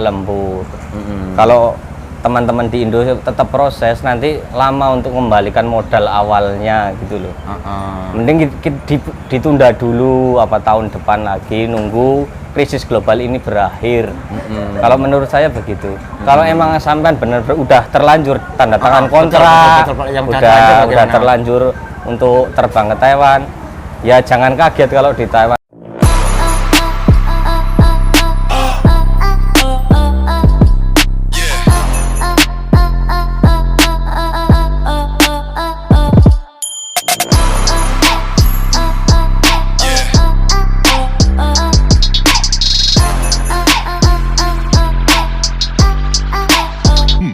lembur. Kalau teman-teman di Indo tetap proses, nanti lama untuk membalikan modal awalnya gitu loh. Mending ditunda dulu apa tahun depan lagi, nunggu krisis global ini berakhir. Kalau menurut saya begitu. Kalau emang sampean benar udah terlanjur tanda tangan kontrak, udah terlanjur untuk terbang ke Taiwan, ya jangan kaget kalau di Taiwan.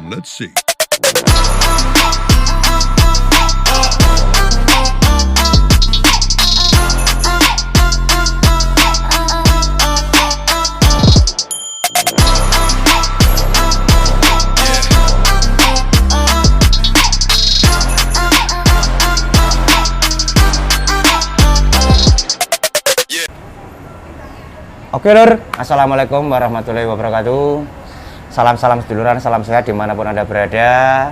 Let's see. Oke lur, assalamualaikum warahmatullahi wabarakatuh. Salam-salam seduluran, salam sehat dimanapun Anda berada.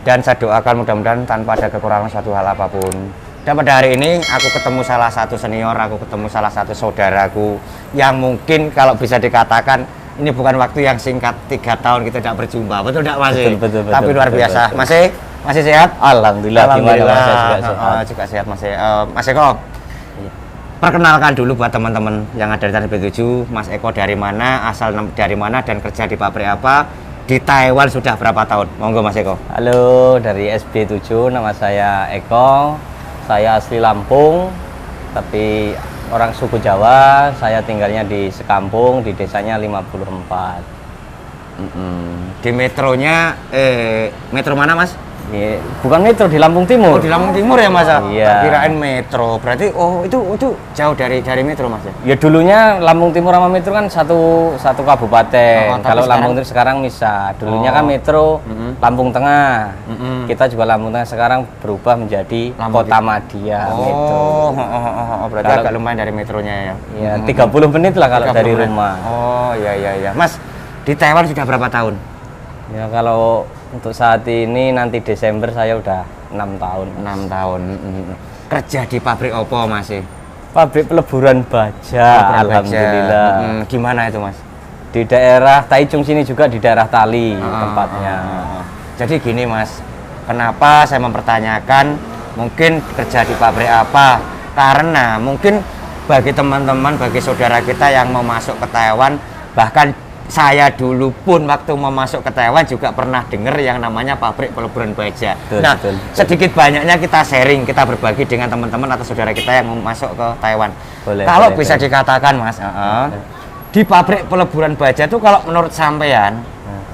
Dan saya doakan mudah-mudahan tanpa ada kekurangan suatu hal apapun. Dan pada hari ini aku ketemu salah satu senior, aku ketemu salah satu saudaraku yang mungkin kalau bisa dikatakan ini bukan waktu yang singkat, 3 tahun kita tidak berjumpa. Betul tidak Mas? Betul, Tapi luar biasa. betul. Masih sehat? Alhamdulillah. Alhamdulillah. Gimana, Mas? Juga sehat. Juga sehat Mas. Mas Eko, perkenalkan dulu buat teman-teman yang ada di B7, Mas Eko dari mana, asal dari mana, dan kerja di pabrik apa, di Taiwan sudah berapa tahun? Monggo Mas Eko. Halo, dari SB7, nama saya Eko. Saya asli Lampung, tapi orang suku Jawa. Saya tinggalnya di sekampung, di desanya 54. Di metronya, metro mana Mas? Bukan metro, di Lampung Timur. Oh, di Lampung Timur ya Mas? Iya. Kirain metro, berarti itu jauh dari metro Mas ya? Ya dulunya Lampung Timur sama metro kan satu kabupaten. Kalau Lampung Timur sekarang misah. Dulunya kan metro Lampung Tengah. Kita juga Lampung Tengah, sekarang berubah menjadi Kota Madia. Berarti agak lumayan dari metronya ya? Iya, 30 menit lah kalau dari rumah. Oh iya. Mas, di Taiwan sudah berapa tahun? Ya kalau untuk saat ini nanti Desember saya udah 6 tahun. 6 tahun. Kerja di pabrik opo Mas? Pabrik peleburan baja. Alhamdulillah. Gimana itu Mas? Di daerah Taichung sini juga, di daerah Tali tempatnya. Jadi gini Mas, kenapa saya mempertanyakan mungkin kerja di pabrik apa? Karena mungkin bagi teman-teman, bagi saudara kita yang mau masuk ke Taiwan, bahkan saya dulu pun waktu mau masuk ke Taiwan juga pernah dengar yang namanya pabrik peleburan baja. Betul. Sedikit banyaknya kita sharing, kita berbagi dengan teman-teman atau saudara kita yang mau masuk ke Taiwan. Kalau bisa dikatakan Mas, di pabrik peleburan baja itu kalau menurut sampean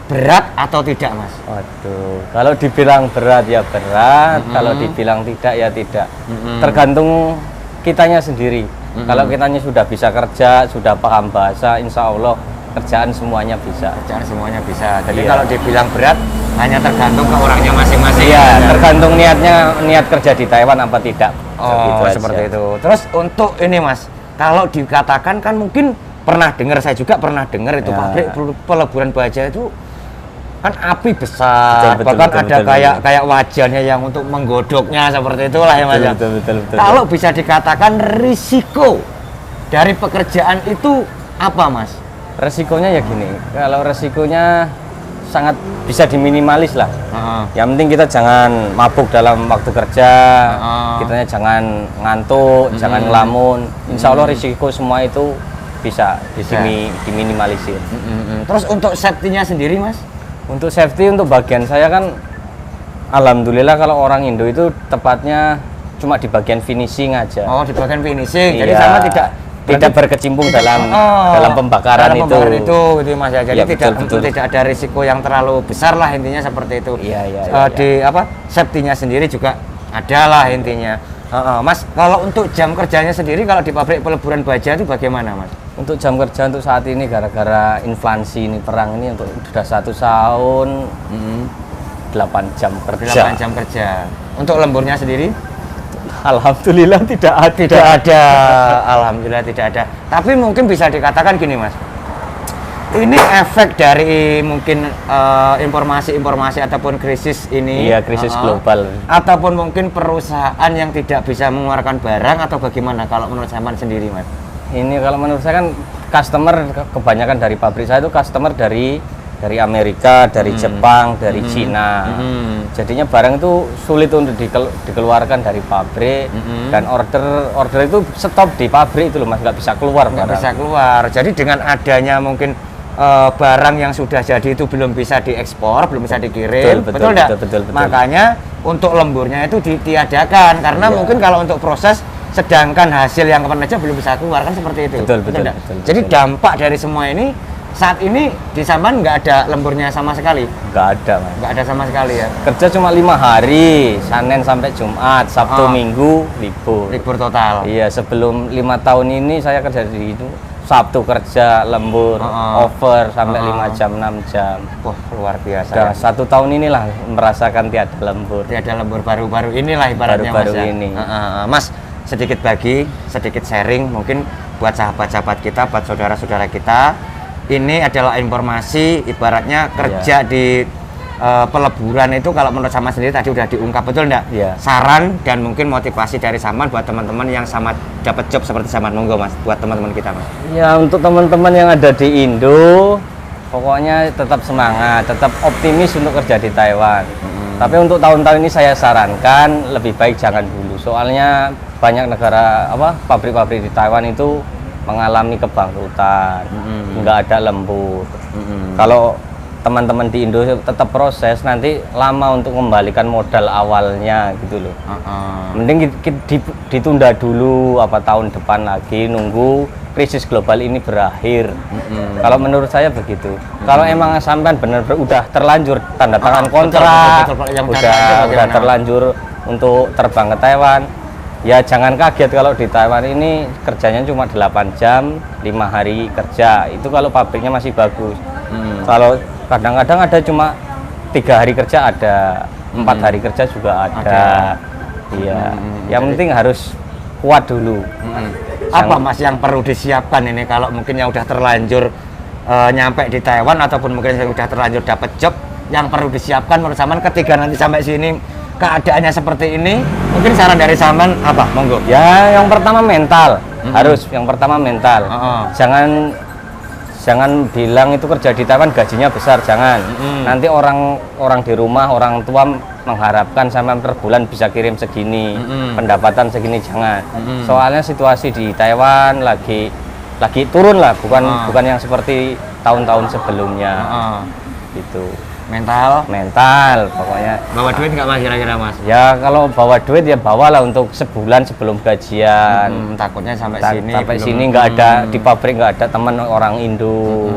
berat atau tidak Mas? Waduh, kalau dibilang berat ya berat, kalau dibilang tidak ya tidak. Tergantung kitanya sendiri. Kalau kitanya sudah bisa kerja, sudah paham bahasa, insya Allah kerjaan semuanya bisa. Jadi kalau dibilang berat hanya tergantung ke orangnya masing-masing. Iya, tergantung niat kerja di Taiwan apa tidak. Seperti itu. Terus untuk ini Mas, kalau dikatakan kan mungkin saya juga pernah dengar itu pabrik peleburan baja itu kan api besar, bahkan ada kayak wajannya yang untuk menggodoknya seperti itulah ya Mas. Betul. Kalau bisa dikatakan risiko dari pekerjaan itu apa Mas? Resikonya ya gini, kalau resikonya sangat bisa diminimalis lah. Yang penting kita jangan mabuk dalam waktu kerja, kitanya jangan ngantuk, jangan ngelamun. Insya Allah risiko semua itu bisa. Diminimalisir. Terus untuk safety-nya sendiri Mas? Untuk safety, untuk bagian saya kan alhamdulillah kalau orang Indo itu tepatnya cuma di bagian finishing aja. Oh, di bagian finishing. Jadi iya. sama tidak berkecimpung dalam pembakaran itu gitu Mas ya. Jadi betul. tidak ada risiko yang terlalu besar lah intinya seperti itu. Iya. Di safety-nya sendiri juga ada lah intinya. Mas, kalau untuk jam kerjanya sendiri kalau di pabrik peleburan baja itu bagaimana Mas? Untuk jam kerja untuk saat ini gara-gara inflasi ini, perang ini, untuk sudah 1 tahun 8 jam kerja. 8 jam kerja. Untuk lemburnya sendiri? Alhamdulillah tidak ada. Alhamdulillah tidak ada. Tapi mungkin bisa dikatakan gini Mas, Ini efek dari mungkin informasi-informasi ataupun krisis ini. Iya, krisis global. Ataupun mungkin perusahaan yang tidak bisa mengeluarkan barang atau bagaimana kalau menurut Saman sendiri, Mas? Ini kalau menurut saya kan customer kebanyakan dari pabrik saya itu customer dari Amerika, dari Jepang, dari Cina. Jadinya barang itu sulit untuk dikeluarkan dari pabrik dan order itu stop di pabrik itu loh Mas, nggak bisa keluar. Nggak bisa keluar. Jadi dengan adanya mungkin barang yang sudah jadi itu belum bisa diekspor, belum bisa dikirim, betul nggak? Betul. Makanya untuk lemburnya itu ditiadakan karena mungkin kalau untuk proses, sedangkan hasil yang kapan aja belum bisa keluar kan seperti itu. Betul. Jadi dampak dari semua ini saat ini di Saman nggak ada lemburnya sama sekali. Nggak ada Mas. Nggak ada sama sekali ya. Kerja cuma 5 hari, Senin sampai Jumat, Sabtu Minggu libur. Libur total. Iya, sebelum 5 tahun ini saya kerja di itu Sabtu kerja lembur, over sampai 5 jam 6 jam. Wah, luar biasa. Udah 1 tahun inilah merasakan tiada lembur. Tiada lembur baru-baru inilah ibaratnya Baru-baru Mas ya. ini. Mas, sedikit bagi, sedikit sharing mungkin buat sahabat-sahabat kita, buat saudara-saudara kita. Ini adalah informasi ibaratnya kerja di peleburan itu kalau menurut Saman sendiri tadi udah diungkap, betul enggak? Iya. Saran dan mungkin motivasi dari Saman buat teman-teman yang sama dapat job seperti Saman, monggo Mas, buat teman-teman kita Mas. Ya, untuk teman-teman yang ada di Indo, pokoknya tetap semangat, tetap optimis untuk kerja di Taiwan. Tapi untuk tahun-tahun ini saya sarankan lebih baik jangan dulu. Soalnya banyak negara pabrik-pabrik di Taiwan itu mengalami kebangkrutan, nggak ada lembur. Kalau teman-teman di Indo tetap proses, nanti lama untuk kembalikan modal awalnya gitu loh. Mending ditunda dulu tahun depan lagi, nunggu krisis global ini berakhir. Kalau menurut saya begitu. Kalau emang sampean benar-benar udah terlanjur tanda tangan kontrak, udah terlanjur untuk terbang ke Taiwan, ya jangan kaget kalau di Taiwan ini kerjanya cuma 8 jam, 5 hari kerja. Itu kalau pabriknya masih bagus. Kalau kadang-kadang ada cuma 3 hari kerja, ada 4 hari kerja juga ada. Iya. Yang penting harus kuat dulu. Apa Mas yang perlu disiapkan ini kalau mungkin yang udah terlanjur nyampe di Taiwan ataupun mungkin yang udah terlanjur dapat job, yang perlu disiapkan menurut Saman ketika nanti sampai sini keadaannya seperti ini, mungkin saran dari Saman apa? Monggo. Ya, yang pertama mental. Harus yang pertama mental. Jangan bilang itu kerja di Taiwan gajinya besar, jangan. Nanti orang di rumah, orang tua mengharapkan sampai per bulan bisa kirim segini, pendapatan segini, jangan. Soalnya situasi di Taiwan lagi turun lah, bukan yang seperti tahun-tahun sebelumnya. Gitu. Mental pokoknya. Bawa duit nggak Mas kira-kira Mas? Ya kalau bawa duit ya bawalah untuk sebulan sebelum gajian. Takutnya sampai sini nggak ada di pabrik, nggak ada teman orang Indo.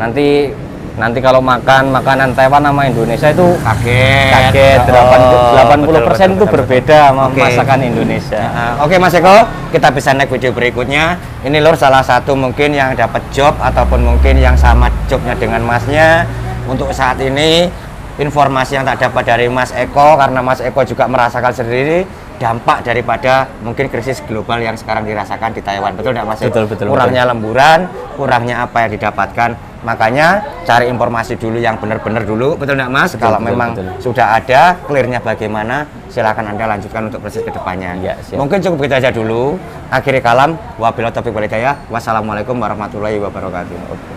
Nanti kalau makan makanan Taiwan sama Indonesia itu kaget. 80% itu berbeda sama masakan Indonesia. Oke Mas Eko, kita bisa naik video berikutnya. Ini lor salah satu mungkin yang dapat job ataupun mungkin yang sama jobnya dengan Masnya. Untuk saat ini informasi yang tak dapat dari Mas Eko, karena Mas Eko juga merasakan sendiri dampak daripada mungkin krisis global yang sekarang dirasakan di Taiwan, betul nggak Mas Eko? Betul. Kurangnya lemburan, kurangnya apa yang didapatkan, makanya cari informasi dulu yang benar-benar dulu, betul nggak Mas? Kalau memang sudah ada clearnya bagaimana, silakan Anda lanjutkan untuk proses kedepannya. Ya, mungkin cukup begitu aja dulu. Akhiri kalam, wabillahi taufiq wal hidayah. Wassalamualaikum warahmatullahi wabarakatuh.